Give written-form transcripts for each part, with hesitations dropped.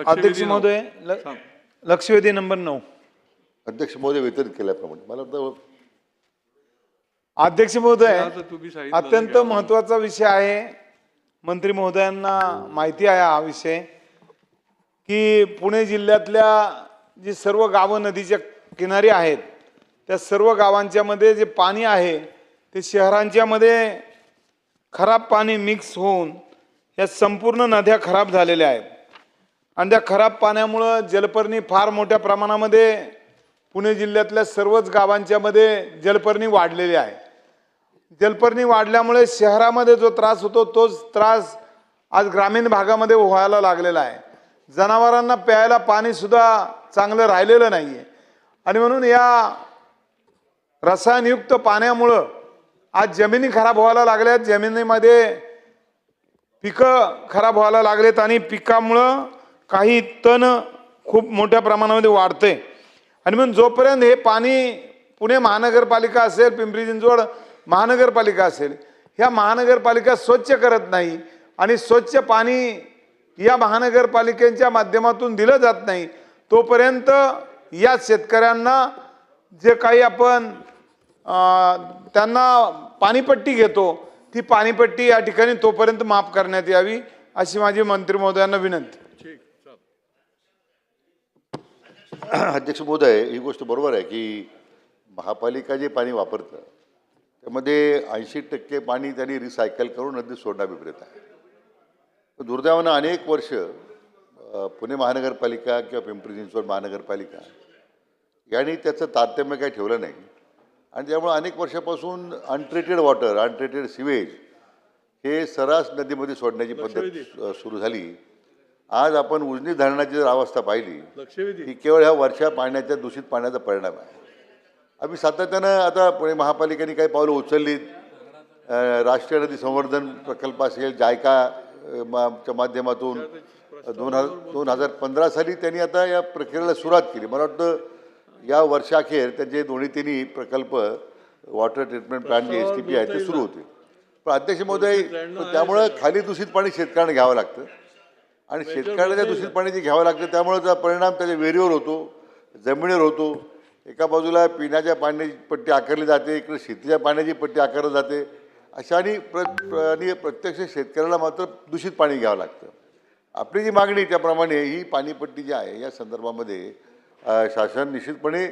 अध्यक्ष महोदय लक्षवेधी नंबर 9. अध्यक्ष महोदय वितरित केल्याप्रमाणे मला वाटतं अध्यक्ष महोदय अत्यंत महत्त्वाचा विषय आहे. मंत्री महोदयांना माहिती आहे हा विषय की पुणे जिल्ह्यातल्या जी सर्व गावं नदीच्या किनारी आहेत त्या सर्व गावांच्या मध्ये जे पाणी आहे ते शहरांच्या मध्ये खराब पाणी मिक्स होऊन या संपूर्ण नद्या खराब झालेल्या आहेत आणि त्या खराब पाण्यामुळे जलपर्णी फार मोठ्या प्रमाणामध्ये पुणे जिल्ह्यातल्या सर्वच गावांच्या मध्ये जलपर्णी वाढलेली आहे. जलपर्णी वाढल्यामुळे शहरामध्ये जो त्रास होतो तोच त्रास आज ग्रामीण भागामध्ये व्हायला लागलेला आहे. जनावरांना प्यायला पाणी सुद्धा चांगलं राहिलेलं नाहीये आणि म्हणून या रसायनयुक्त पाण्यामुळं आज जमिनी खराब व्हायला लागल्यात. जमिनीमध्ये पिकं खराब व्हायला लागलेत आणि पिकामुळं काही तण खूप मोठ्या प्रमाणामध्ये वाढते आणि म्हणून जोपर्यंत हे पाणी पुणे महानगरपालिका असेल, पिंपरी चिंचवड महानगरपालिका असेल, ह्या महानगरपालिका स्वच्छ करत नाही आणि स्वच्छ पाणी या महानगरपालिकेच्या माध्यमातून दिलं जात नाही तोपर्यंत या शेतकऱ्यांना जे काही आपण त्यांना पाणीपट्टी घेतो ती पाणीपट्टी या ठिकाणी तोपर्यंत माफ करण्यात यावी अशी माझी मंत्री महोदयांना विनंती. अध्यक्ष महोदय ही गोष्ट बरोबर आहे की महापालिका जे पाणी वापरतं त्यामध्ये 80% पाणी त्यांनी रिसायकल करून नदीत सोडणं अभिप्रेत आहे. दुर्दैवानं अनेक वर्ष पुणे महानगरपालिका किंवा पिंपरी चिंचवड महानगरपालिका यांनी त्याचं तारतम्य काही ठेवलं नाही आणि त्यामुळे अनेक वर्षापासून अनट्रीटेड वॉटर, अनट्रीटेड सिवेज हे सर्रास नदीमध्ये सोडण्याची पद्धत सुरू झाली. आज आपण उजनी धरणाची जर अवस्था पाहिली ही केवळ ह्या वर्षा पाण्याच्या दूषित पाण्याचा परिणाम आहे. आम्ही सातत्यानं आता पुणे महापालिकेने काही पावलं उचललीत. राष्ट्रीय नदी संवर्धन प्रकल्प असेल, जायकाच्या माध्यमातून 2015 साली त्यांनी आता या प्रक्रियेला सुरुवात केली. मला वाटतं या वर्षाखेर त्यांचे तिन्ही प्रकल्प वॉटर ट्रीटमेंट प्लांट जे STP आहे ते सुरू होते. पण अध्यक्ष महोदय त्यामुळं खाली दूषित पाणी शेतकऱ्यांना घ्यावं लागतं आणि शेतकऱ्याला त्या दूषित पाणी जे घ्यावं लागतं त्यामुळे त्याचा परिणाम त्याच्या विहिरीवर होतो, जमिनीवर होतो. एका बाजूला पिण्याच्या पाण्याची पट्टी आकारली जाते, इकडे शेतीच्या पाण्याची पट्टी आकारली जाते. अशाने प्रत्यक्ष शेतकऱ्याला मात्र दूषित पाणी घ्यावं लागतं. आपली जी मागणी त्याप्रमाणे ही पाणीपट्टी जी आहे या संदर्भामध्ये शासन निश्चितपणे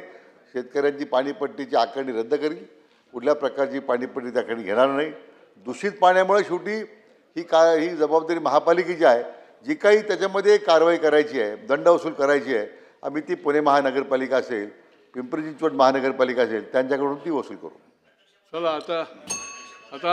शेतकऱ्यांची पाणीपट्टीची आकारणी रद्द करेल. कुठल्या प्रकारची पाणीपट्टी त्याकडे घेणार नाही. दूषित पाण्यामुळे शेवटी ही जबाबदारी महापालिकेची आहे. जी काही त्याच्यामध्ये कारवाई करायची आहे, दंड वसूल करायची आहे, आम्ही ती पुणे महानगरपालिका असेल, पिंपरी चिंचवड महानगरपालिका असेल त्यांच्याकडून ती वसूल करू. चला आता